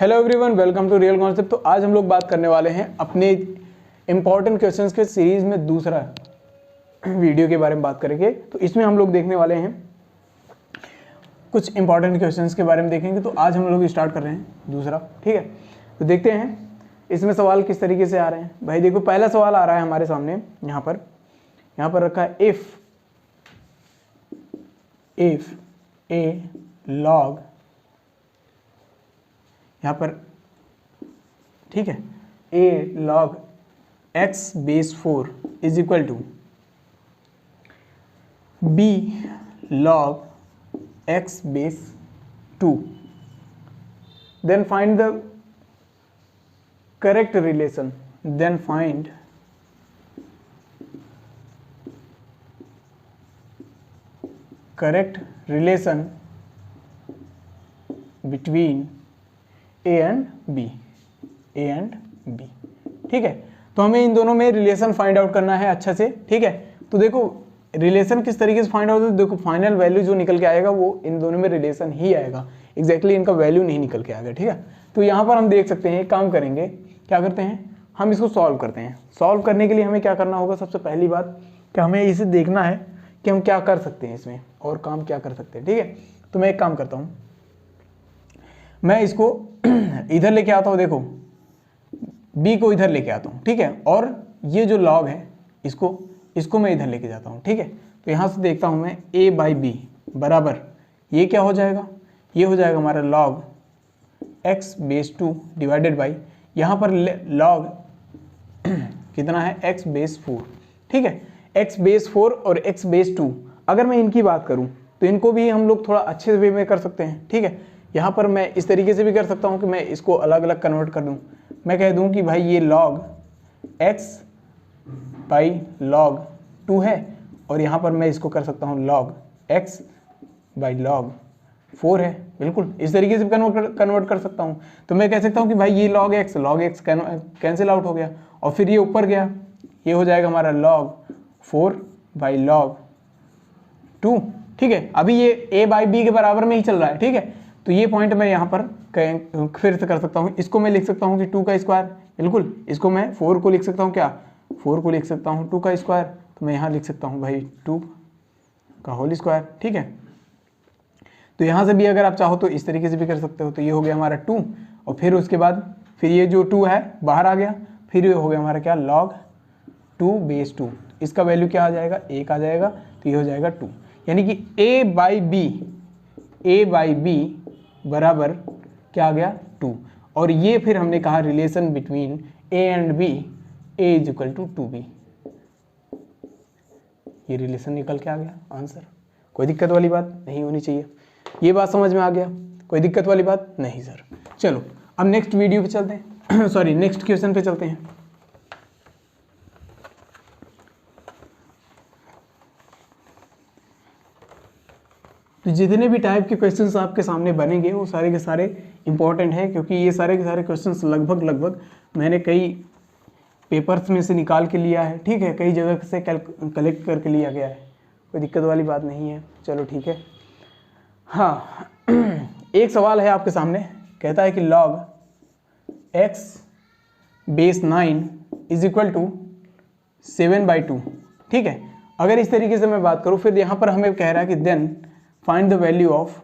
Hello everyone, welcome to real concept. तो आज हम लोग बात करने वाले हैं अपने इंपॉर्टेंट क्वेश्चंस के सीरीज में दूसरा वीडियो के बारे में बात करेंगे। तो इसमें हम लोग देखने वाले हैं कुछ इंपॉर्टेंट क्वेश्चंस के बारे में देखेंगे। तो आज हम लोग स्टार्ट कर रहे हैं दूसरा, ठीक है। तो देखते हैं इसमें सवाल किस तरीके से आ रहे हैं। भाई देखो, पहला सवाल आ रहा है हमारे सामने, यहाँ पर रखा है इफ ए लॉग, यहाँ पर ठीक है, a log x base 4 is equal to b log x base 2, then find the correct relation, between A and B, ठीक है। तो हमें इन दोनों में रिलेशन फाइंड आउट करना है अच्छा से, ठीक है। तो देखो रिलेशन किस तरीके से फाइंड आउट होता है, देखो फाइनल वैल्यू जो निकल के आएगा वो इन दोनों में रिलेशन ही आएगा, एग्जैक्टली इनका वैल्यू नहीं निकल के आएगा, ठीक है। तो यहाँ पर हम देख सकते हैं, एक काम करेंगे, क्या करते हैं, हम इसको सॉल्व करते हैं। सॉल्व करने के लिए हमें क्या करना होगा, सबसे पहली बात कि हमें इसे देखना है कि हम क्या कर सकते हैं इसमें और काम क्या कर सकते हैं, ठीक है। तो मैं एक काम करता हूँ, मैं इसको इधर लेके आता हूँ, देखो b को इधर लेके आता हूँ, ठीक है। और ये जो लॉग है इसको मैं इधर लेके जाता हूँ, ठीक है। तो यहाँ से देखता हूँ मैं a बाई बी बराबर, ये क्या हो जाएगा, ये हो जाएगा हमारा log x base 2 divided by, यहाँ पर लॉग कितना है, x बेस 4, ठीक है। x बेस 4 और x बेस 2, अगर मैं इनकी बात करूँ तो इनको भी हम लोग थोड़ा अच्छे वे में कर सकते हैं, ठीक है। यहाँ पर मैं इस तरीके से भी कर सकता हूँ कि मैं इसको अलग अलग कन्वर्ट कर दूँ। मैं कह दूँ कि भाई ये log x बाई log 2 है, और यहाँ पर मैं इसको कर सकता हूँ log x बाई log 4 है, बिल्कुल इस तरीके से कन्वर्ट कर सकता हूँ। तो मैं कह सकता हूँ कि भाई ये log x कैंसिल आउट हो गया, और फिर ये ऊपर गया, ये हो जाएगा हमारा log 4 बाई log 2, ठीक है। अभी ये a बाई बी के बराबर में ही चल रहा है, ठीक है। तो ये पॉइंट मैं यहाँ पर फिर से कर सकता हूँ, इसको मैं लिख सकता हूँ कि 2 का स्क्वायर, बिल्कुल इसको मैं 4 को लिख सकता हूँ, क्या 4 को लिख सकता हूँ 2 का स्क्वायर, तो मैं यहाँ लिख सकता हूँ भाई 2 का होल स्क्वायर, ठीक है। तो यहाँ से भी अगर आप चाहो तो इस तरीके से भी कर सकते हो। तो ये हो गया हमारा 2, और फिर उसके बाद फिर ये जो 2 है बाहर आ गया, फिर ये हो गया हमारा क्या, log 2 बेस 2, इसका वैल्यू क्या आ जाएगा, 1 आ जाएगा, तो ये हो जाएगा 2, यानी कि a बाई बी बराबर क्या आ गया, 2। और ये फिर हमने कहा relation between a and b, a is equal to 2b, ये रिलेशन निकल के आ गया आंसर। कोई दिक्कत वाली बात नहीं होनी चाहिए, ये बात समझ में आ गया, कोई दिक्कत वाली बात नहीं सर। चलो अब नेक्स्ट वीडियो पे चलते हैं सॉरी नेक्स्ट क्वेश्चन पे चलते हैं। तो जितने भी टाइप के क्वेश्चंस आपके सामने बनेंगे वो सारे के सारे इंपॉर्टेंट हैं, क्योंकि ये सारे के सारे क्वेश्चंस लगभग मैंने कई पेपर्स में से निकाल के लिया है, ठीक है। कई जगह से कलेक्ट करके लिया गया है, कोई दिक्कत वाली बात नहीं है। चलो ठीक है। हाँ एक सवाल है आपके सामने, कहता है कि log x base 9 is equal to 7/2, ठीक है। अगर इस तरीके से मैं बात करूँ, फिर यहाँ पर हमें कह रहा है कि then find the value of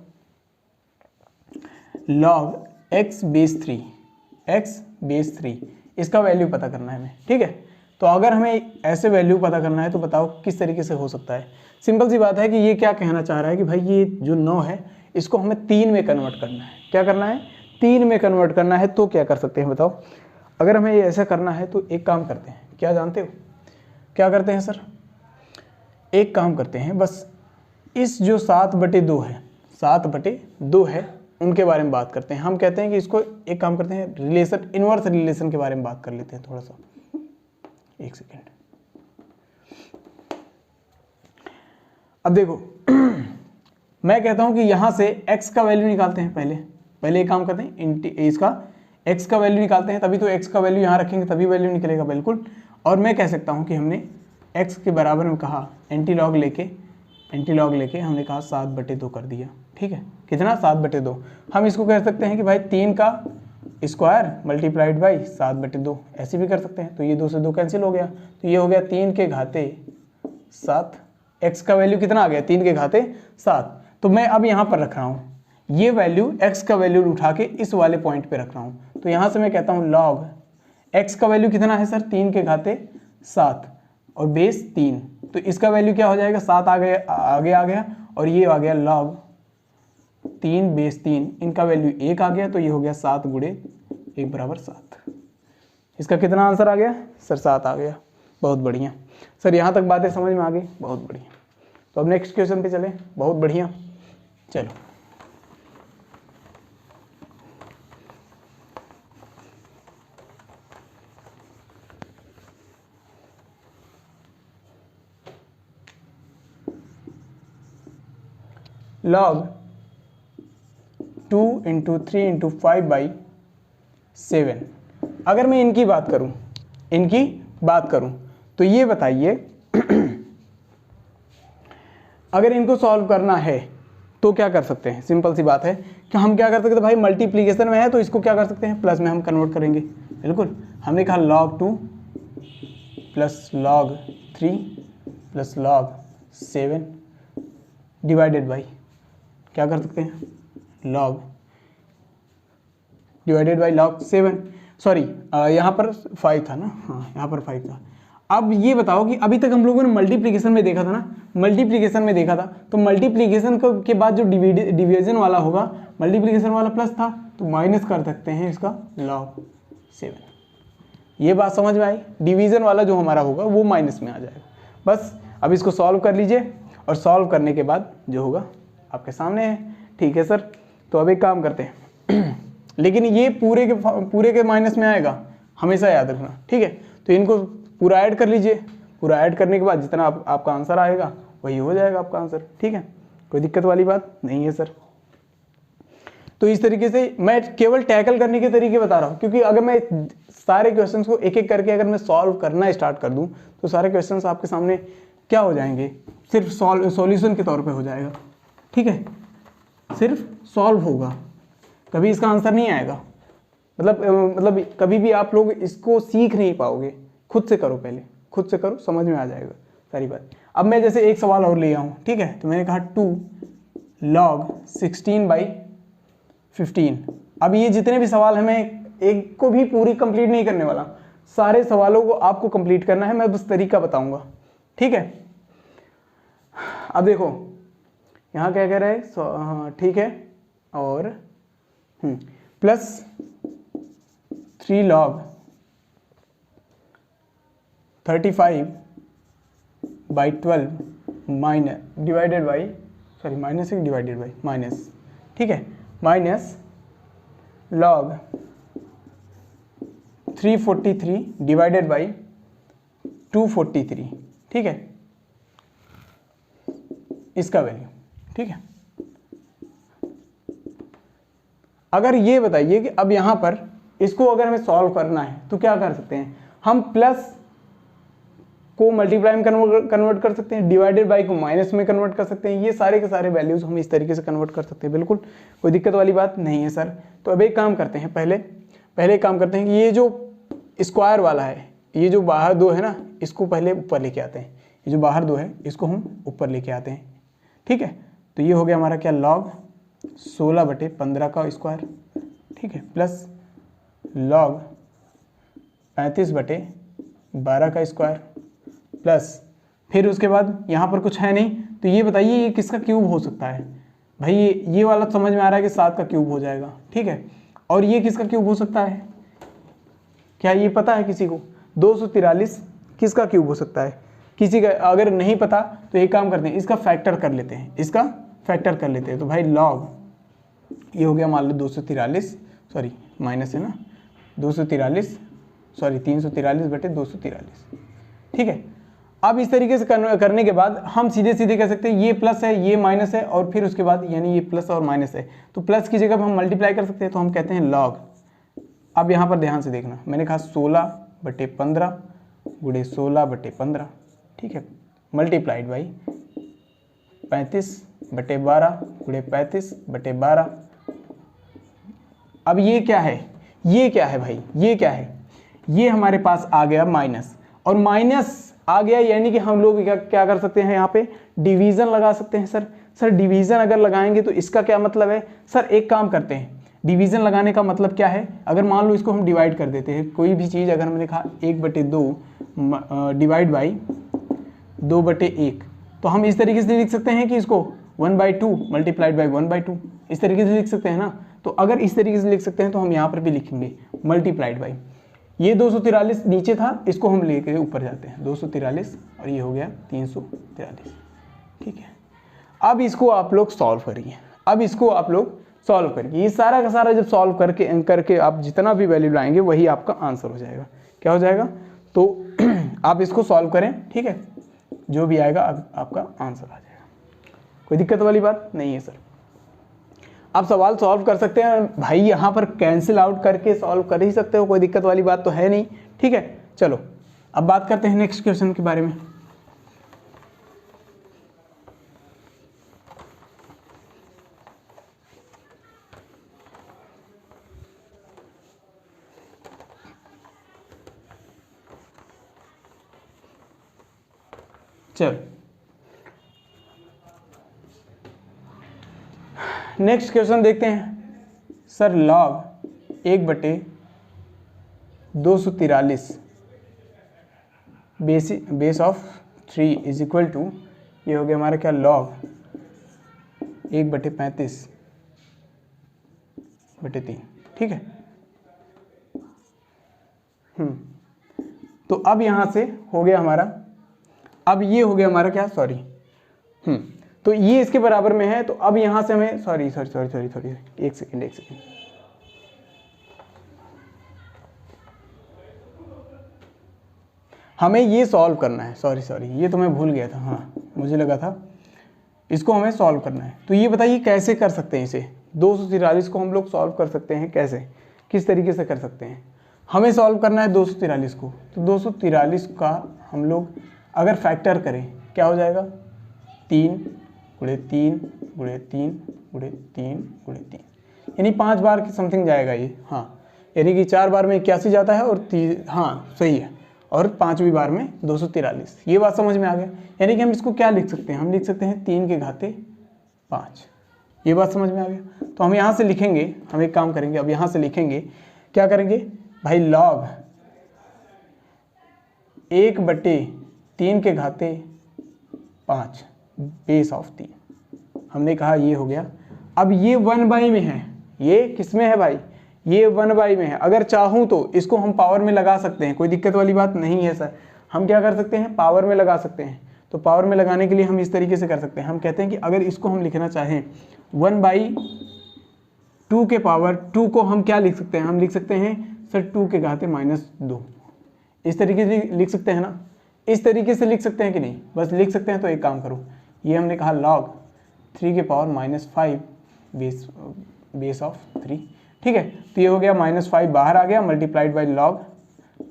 log x base 3, इसका वैल्यू पता करना है हमें, ठीक है। तो अगर हमें ऐसे वैल्यू पता करना है तो बताओ किस तरीके से हो सकता है। सिंपल सी बात है कि ये क्या कहना चाह रहा है कि भाई ये जो 9 है इसको हमें 3 में कन्वर्ट करना है। क्या करना है, 3 में कन्वर्ट करना है। तो क्या कर सकते हैं बताओ, अगर हमें ये ऐसा करना है तो एक काम करते हैं, क्या जानते हो क्या करते हैं सर, एक काम करते हैं, बस इस जो 7/2 है, 7/2 है, उनके बारे में बात करते हैं। हम कहते हैं कि इसको एक काम करते हैं, रिलेशन, इनवर्स रिलेशन के बारे में बात कर लेते हैं थोड़ा सा, एक सेकेंड। अब देखो मैं कहता हूं कि यहां से x का वैल्यू निकालते हैं, पहले एक काम करते हैं, इसका x का वैल्यू निकालते हैं, तभी तो x का वैल्यू यहां रखेंगे तभी वैल्यू निकलेगा, बिल्कुल। और मैं कह सकता हूं कि हमने x के बराबर में कहा एंटी लॉग लेके हमने कहा 7/2 कर दिया, ठीक है। कितना, 7/2। हम इसको कह सकते हैं कि भाई 3 का स्क्वायर मल्टीप्लाइड बाई 7/2, ऐसे भी कर सकते हैं। तो ये 2 से 2 कैंसिल हो गया, तो ये हो गया 3 के घाते 7। x का वैल्यू कितना आ गया, 3 के घाते 7। तो मैं अब यहाँ पर रख रहा हूँ ये वैल्यू, x का वैल्यू उठा के इस वाले पॉइंट पे रख रहा हूँ। तो यहाँ से मैं कहता हूँ log x का वैल्यू कितना है सर, 3 के घाते 7 और बेस 3। तो इसका वैल्यू क्या हो जाएगा, 7 आगे आ गया और ये आ गया log 3 बेस 3, इनका वैल्यू 1 आ गया। तो ये हो गया 7 गुणे 1 बराबर 7। इसका कितना आंसर आ गया सर, 7 आ गया। बहुत बढ़िया सर, यहाँ तक बातें समझ में आ गई, बहुत बढ़िया। तो अब नेक्स्ट क्वेश्चन पे चलें। बहुत बढ़िया, चलो log 2 × 3 × 5/7। अगर मैं इनकी बात करूं तो ये बताइए अगर इनको सॉल्व करना है तो क्या कर सकते हैं। सिंपल सी बात है कि हम क्या कर सकते हैं, भाई मल्टीप्लिकेशन में है तो इसको क्या कर सकते हैं, प्लस में हम कन्वर्ट करेंगे। बिल्कुल, हमने कहा log 2 plus log 3 plus log 7 divided by क्या कर सकते हैं, log divided by log 7, sorry यहाँ पर 5 था ना, हाँ यहाँ पर 5 था। अब ये बताओ कि अभी तक हम लोगों ने मल्टीप्लिकेशन में देखा था ना, मल्टीप्लिकेशन में देखा था तो मल्टीप्लिकेशन के बाद जो डिवीजन वाला होगा, मल्टीप्लिकेशन वाला प्लस था तो माइनस कर सकते हैं इसका log 7। ये बात समझ में आई, डिवीजन वाला जो हमारा होगा वो माइनस में आ जाएगा। बस अब इसको सॉल्व कर लीजिए और सॉल्व करने के बाद जो होगा आपके सामने है। ठीक है सर, तो अब एक काम करते हैं लेकिन ये पूरे के माइनस में आएगा, हमेशा याद रखना। ठीक है, तो इनको पूरा ऐड कर लीजिए, पूरा ऐड करने के बाद जितना आपका आंसर आएगा वही हो जाएगा आपका आंसर। ठीक है, कोई दिक्कत वाली बात नहीं है सर। तो इस तरीके से मैं केवल टैकल करने के तरीके बता रहा हूँ, क्योंकि अगर मैं सारे क्वेश्चंस को एक एक करके अगर मैं सॉल्व करना स्टार्ट कर दूँ तो सारे क्वेश्चंस आपके सामने क्या हो जाएंगे, सिर्फ सॉल्यूशन के तौर पे हो जाएगा। ठीक है, सिर्फ सॉल्व होगा, कभी इसका आंसर नहीं आएगा। मतलब कभी भी आप लोग इसको सीख नहीं पाओगे। खुद से करो, पहले खुद से करो, समझ में आ जाएगा सारी बात। अब मैं जैसे एक सवाल और ले आऊँ, ठीक है, तो मैंने कहा 2 log 16/15। अब ये जितने भी सवाल हैं मैं एक को भी पूरी कंप्लीट नहीं करने वाला, सारे सवालों को आपको कंप्लीट करना है, मैं बस तरीका बताऊंगा। ठीक है, अब देखो यहाँ क्या कह रहा है, हाँ ठीक है, और plus 3 log 35/12 minus divided by, sorry minus he divided by minus, ठीक है, माइनस log 343 डिवाइडेड बाई 243। ठीक है, इसका वैल्यू। ठीक है, अगर ये बताइए कि अब यहां पर इसको अगर हमें सॉल्व करना है तो क्या कर सकते हैं, हम प्लस को मल्टीप्लाई में कन्वर्ट कर सकते हैं, डिवाइडेड बाई को माइनस में कन्वर्ट कर सकते हैं। ये सारे के सारे वैल्यूज हम इस तरीके से कन्वर्ट कर सकते हैं, बिल्कुल कोई दिक्कत वाली बात नहीं है सर। तो अब एक काम करते हैं, पहले एक काम करते हैं कि ये जो स्क्वायर वाला है, ये जो बाहर 2 है ना, इसको पहले ऊपर लेके आते हैं। ये जो बाहर 2 है इसको हम ऊपर लेके आते हैं। ठीक है, तो ये हो गया हमारा क्या, log 16/15 का स्क्वायर। ठीक है, प्लस log 35/12 का स्क्वायर, प्लस फिर उसके बाद यहाँ पर कुछ है नहीं, तो ये बताइए ये किसका क्यूब हो सकता है। भाई ये वाला समझ में आ रहा है कि 7 का क्यूब हो जाएगा। ठीक है, और ये किसका क्यूब हो सकता है, क्या ये पता है किसी को, 243 किसका क्यूब हो सकता है, किसी का अगर नहीं पता तो एक काम करते हैं, इसका फैक्टर कर लेते हैं, इसका फैक्टर कर लेते हैं। तो भाई log ये हो गया मान लो 243, सॉरी माइनस है ना, 243 सॉरी 343/243। ठीक है, अब इस तरीके से करने के बाद हम सीधे सीधे कह सकते हैं ये प्लस है ये माइनस है, और फिर उसके बाद यानी ये प्लस और माइनस है तो प्लस की जगह हम मल्टीप्लाई कर सकते हैं, तो हम कहते हैं log। अब यहाँ पर ध्यान से देखना, मैंने कहा 16/15 गुणे 16/15। ठीक है, मल्टीप्लाइड बाई 35/12 गुणे 35/12। अब ये क्या है, ये क्या है भाई, ये क्या है, ये हमारे पास आ गया माइनस, और माइनस आ गया यानी कि हम लोग क्या कर सकते हैं, यहाँ पे डिवीजन लगा सकते हैं। सर डिवीजन अगर लगाएंगे तो इसका क्या मतलब है, सर एक काम करते हैं, डिवीजन लगाने का मतलब क्या है, अगर मान लो इसको हम डिवाइड कर देते हैं, कोई भी चीज़ अगर हमने कहा 1/2 डिवाइड बाई 2/1, तो हम इस तरीके से लिख सकते हैं कि इसको 1/2 मल्टीप्लाइड बाई 1/2, इस तरीके से लिख सकते हैं ना। तो अगर इस तरीके से लिख सकते हैं तो हम यहाँ पर भी लिखेंगे मल्टीप्लाइड बाई, ये 243 नीचे था, इसको हम लेके ऊपर जाते हैं 243, और ये हो गया 343। ठीक है, अब इसको आप लोग सॉल्व करिए, अब इसको आप लोग सॉल्व करिए, ये सारा का सारा जब सॉल्व करके आप जितना भी वैल्यू लाएंगे वही आपका आंसर हो जाएगा। क्या हो जाएगा, तो आप इसको सॉल्व करें, ठीक है, जो भी आएगा आपका आंसर आ जाएगा। कोई दिक्कत वाली बात नहीं है सर, आप सवाल सॉल्व कर सकते हैं भाई, यहाँ पर कैंसिल आउट करके सॉल्व कर ही सकते हो, कोई दिक्कत वाली बात तो है नहीं। ठीक है, चलो अब बात करते हैं नेक्स्ट क्वेश्चन के बारे में। चलो नेक्स्ट क्वेश्चन देखते हैं। Sir log 1/243 base of 3 is equal to, ये हो गया हमारा क्या, लॉग 1/35/3। ठीक है, तो अब यहाँ से हो गया हमारा, अब ये हो गया हमारा क्या, सॉरी, तो ये इसके बराबर में है, तो अब यहां से हमें सॉरी एक सेकेंड, हमें ये सॉल्व करना है, सॉरी ये तो मैं भूल गया था, हाँ मुझे लगा था इसको हमें सॉल्व करना है। तो ये बताइए कैसे कर सकते हैं इसे, 243 को हम लोग सॉल्व कर सकते हैं कैसे, किस तरीके से कर सकते हैं। हमें सॉल्व करना है 243 को, तो 243 का हम लोग अगर फैक्टर करें क्या हो जाएगा, 3 × 3 × 3 × 3 × 3, यानी 5 बार की समथिंग जाएगा ये, हाँ यानी कि 4 बार में 81 जाता है, और हाँ सही है, और 5वीं बार में 243। ये बात समझ में आ गया, यानी कि हम इसको क्या लिख सकते हैं, हम लिख सकते हैं 3 के घाते 5। ये बात समझ में आ गया, तो हम यहाँ से लिखेंगे, हम एक काम करेंगे, अब यहाँ से लिखेंगे, क्या करेंगे भाई, लॉग 1/3 के घाते 5 बेस ऑफ 3, हमने कहा ये हो गया। अब ये 1/, में है, ये किस में है भाई, ये 1/, में है। अगर चाहूँ तो इसको हम पावर में लगा सकते हैं, कोई दिक्कत वाली बात नहीं है सर। हम क्या कर सकते हैं, पावर में लगा सकते हैं। तो पावर में लगाने के लिए हम इस तरीके से कर सकते हैं, हम कहते हैं कि अगर इसको हम लिखना चाहें 1/2 के पावर 2 को हम क्या लिख सकते हैं, हम लिख सकते हैं सर 2 के घाते -2, इस तरीके से लिख सकते हैं ना, इस तरीके से लिख सकते हैं कि नहीं, बस लिख सकते हैं। तो एक काम करो, ये हमने कहा log 3 के पावर -5 बेस ऑफ 3। ठीक है, तो ये हो गया -5 बाहर आ गया, मल्टीप्लाइड बाई log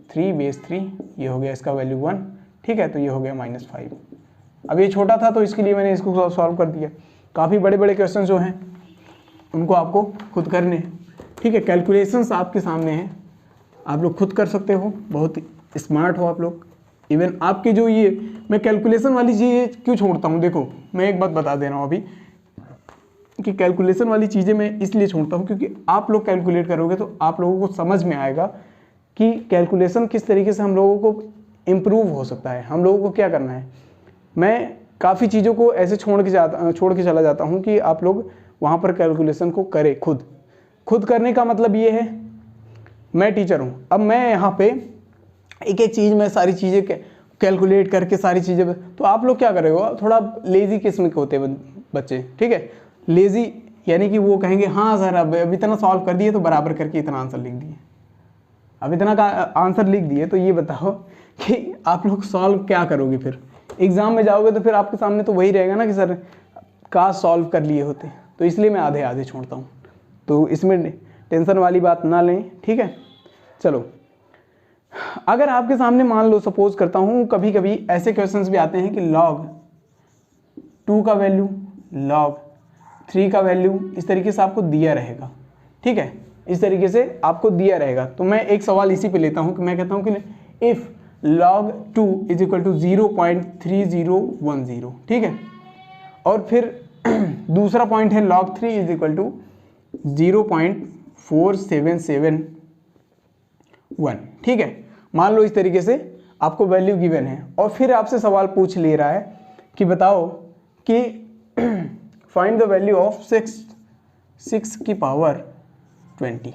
3 बेस 3, ये हो गया इसका वैल्यू 1। ठीक है, तो ये हो गया -5। अब ये छोटा था तो इसके लिए मैंने इसको सॉल्व कर दिया। काफ़ी बड़े बड़े क्वेश्चन जो हैं उनको आपको खुद करने हैं। ठीक है, कैलकुलेशंस आपके सामने हैं, आप लोग खुद कर सकते हो, बहुत स्मार्ट हो आप लोग। इवन आपके जो ये मैं कैलकुलेशन वाली चीज़ें क्यों छोड़ता हूँ, देखो मैं एक बात बता दे रहा हूँ अभी कि कैलकुलेशन वाली चीज़ें मैं इसलिए छोड़ता हूँ क्योंकि आप लोग कैलकुलेट करोगे तो आप लोगों को समझ में आएगा कि कैलकुलेशन किस तरीके से हम लोगों को इम्प्रूव हो सकता है, हम लोगों को क्या करना है। मैं काफ़ी चीज़ों को ऐसे छोड़ के चला जाता हूँ कि आप लोग वहाँ पर कैलकुलेशन को करें खुद करने का मतलब ये है, मैं टीचर हूँ, अब मैं यहाँ पे एक एक चीज़ में सारी चीज़ें कैलकुलेट करके सारी चीज़ें, तो आप लोग क्या करेगा, थोड़ा लेज़ी किस्म के होते हैं बच्चे। ठीक है, लेज़ी यानी कि वो कहेंगे हाँ सर अब इतना सॉल्व कर दिए तो बराबर करके इतना आंसर लिख दिए, अब इतना का आंसर लिख दिए। तो ये बताओ कि आप लोग सॉल्व क्या करोगे, फिर एग्ज़ाम में जाओगे तो फिर आपके सामने तो वही रहेगा ना कि सर काश सॉल्व कर लिए होते। तो इसलिए मैं आधे आधे छोड़ता हूँ, तो इसमें टेंशन वाली बात ना लें। ठीक है, चलो अगर आपके सामने मान लो सपोज करता हूँ, कभी कभी ऐसे क्वेश्चंस भी आते हैं कि log 2 का वैल्यू, log 3 का वैल्यू इस तरीके से आपको दिया रहेगा। ठीक है, इस तरीके से आपको दिया रहेगा। तो मैं एक सवाल इसी पे लेता हूँ कि मैं कहता हूँ कि if log 2 is equal to 0.3010, ठीक है। और फिर दूसरा पॉइंट है log 3 इज इक्वल टू 0.4771, ठीक है। मान लो इस तरीके से आपको वैल्यू गिवन है और फिर आपसे सवाल पूछ ले रहा है कि बताओ कि फाइंड द वैल्यू ऑफ 6 की पावर 20।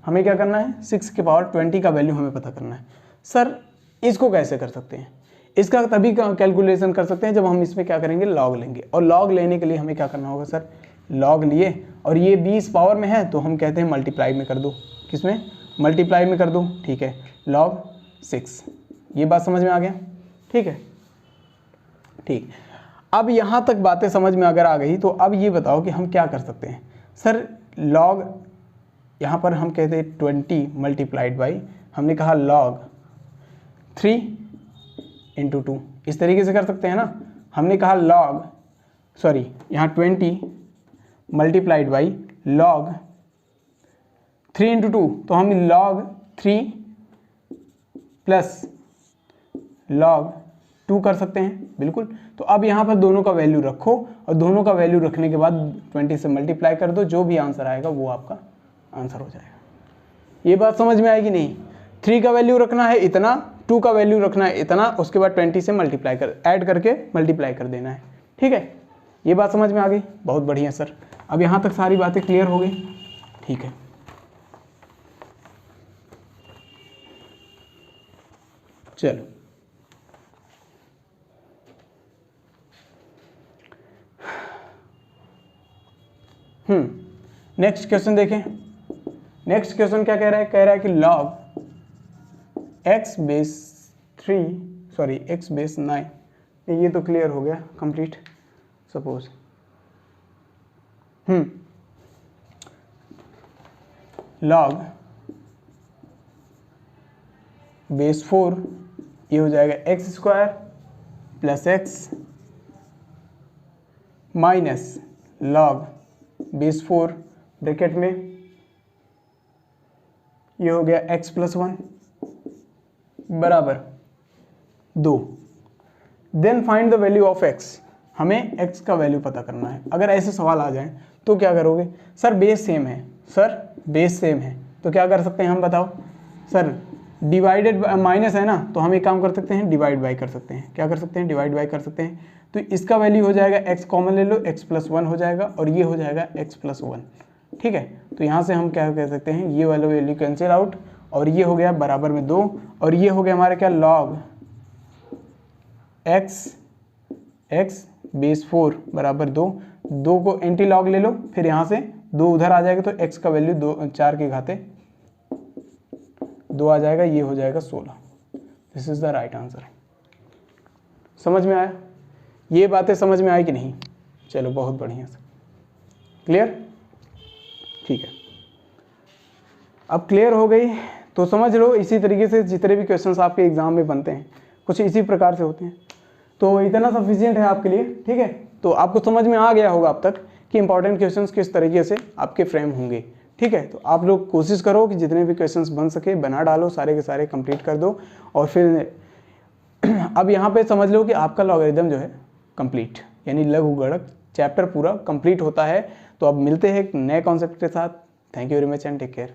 हमें क्या करना है, 6 की पावर 20 का वैल्यू हमें पता करना है। सर इसको कैसे कर सकते हैं, इसका तभी कैलकुलेशन कर सकते हैं जब हम इसमें क्या करेंगे, लॉग लेंगे। और लॉग लेने के लिए हमें क्या करना होगा सर, लॉग लिए और ये 20 पावर में है तो हम कहते हैं मल्टीप्लाई में कर दो। किसमें, मल्टीप्लाई में कर दो, ठीक है। log 6, ये बात समझ में आ गया, ठीक है। ठीक, अब यहाँ तक बातें समझ में अगर आ गई तो अब ये बताओ कि हम क्या कर सकते हैं। सर log यहाँ पर हम कहते हैं 20 मल्टीप्लाइड बाई, हमने कहा log 3 इंटू 2, इस तरीके से कर सकते हैं ना। हमने कहा यहाँ 20 मल्टीप्लाइड बाई log 3 इंटू 2, तो हम log 3 प्लस log 2 कर सकते हैं, बिल्कुल। तो अब यहाँ पर दोनों का वैल्यू रखो और दोनों का वैल्यू रखने के बाद 20 से मल्टीप्लाई कर दो, जो भी आंसर आएगा वो आपका आंसर हो जाएगा। ये बात समझ में आएगी नहीं, 3 का वैल्यू रखना है इतना, 2 का वैल्यू रखना है इतना, उसके बाद 20 से मल्टीप्लाई कर, ऐड करके मल्टीप्लाई कर देना है, ठीक है। ये बात समझ में आ गई, बहुत बढ़िया सर। अब यहाँ तक सारी बातें क्लियर हो गई, ठीक है। चलो नेक्स्ट क्वेश्चन देखें। नेक्स्ट क्वेश्चन क्या कह रहा है, कह रहा है कि log x बेस 9, ये तो क्लियर हो गया, कंप्लीट। सपोज log बेस 4, ये हो जाएगा x square plus x minus log base 4 bracket में ये हो गया x प्लस 1 बराबर 2। Then find the value of x, हमें x का वैल्यू पता करना है। अगर ऐसे सवाल आ जाए तो क्या करोगे, सर बेस सेम है, सर बेस सेम है तो क्या कर सकते हैं हम, बताओ। सर डिवाइडेड माइनस है ना, तो हम एक काम कर सकते हैं, डिवाइड बाई कर सकते हैं। क्या कर सकते हैं, डिवाइड बाई कर सकते हैं। तो इसका वैल्यू हो जाएगा x कॉमन ले लो, x प्लस 1 हो जाएगा और ये हो जाएगा x प्लस 1, ठीक है। तो यहाँ से हम क्या कह सकते हैं, ये वाला वैल्यू कैंसिल आउट और ये हो गया बराबर में 2 और ये हो गया हमारा क्या, log x बेस 4 बराबर 2 को एंटी लॉग ले लो, फिर यहाँ से 2 उधर आ जाएगा तो x का वैल्यू 4 के घाते 2 आ जाएगा, ये हो जाएगा 16। This is the right answer. समझ में आया, ये बातें समझ में आई कि नहीं। चलो बहुत बढ़िया से क्लियर, ठीक है। अब क्लियर हो गई तो समझ लो, इसी तरीके से जितने भी क्वेश्चंस आपके एग्जाम में बनते हैं कुछ इसी प्रकार से होते हैं। तो इतना सफिशिएंट है आपके लिए, ठीक है। तो आपको समझ में आ गया होगा अब तक कि इंपॉर्टेंट क्वेश्चंस किस तरीके से आपके फ्रेम होंगे, ठीक है। तो आप लोग कोशिश करो कि जितने भी क्वेश्चंस बन सके बना डालो, सारे के सारे कंप्लीट कर दो। और फिर अब यहाँ पे समझ लो कि आपका लॉगरिथम जो है कंप्लीट, यानी लघुगणक चैप्टर पूरा कंप्लीट होता है। तो अब मिलते हैं एक नए कॉन्सेप्ट के साथ। Thank you very much and take care.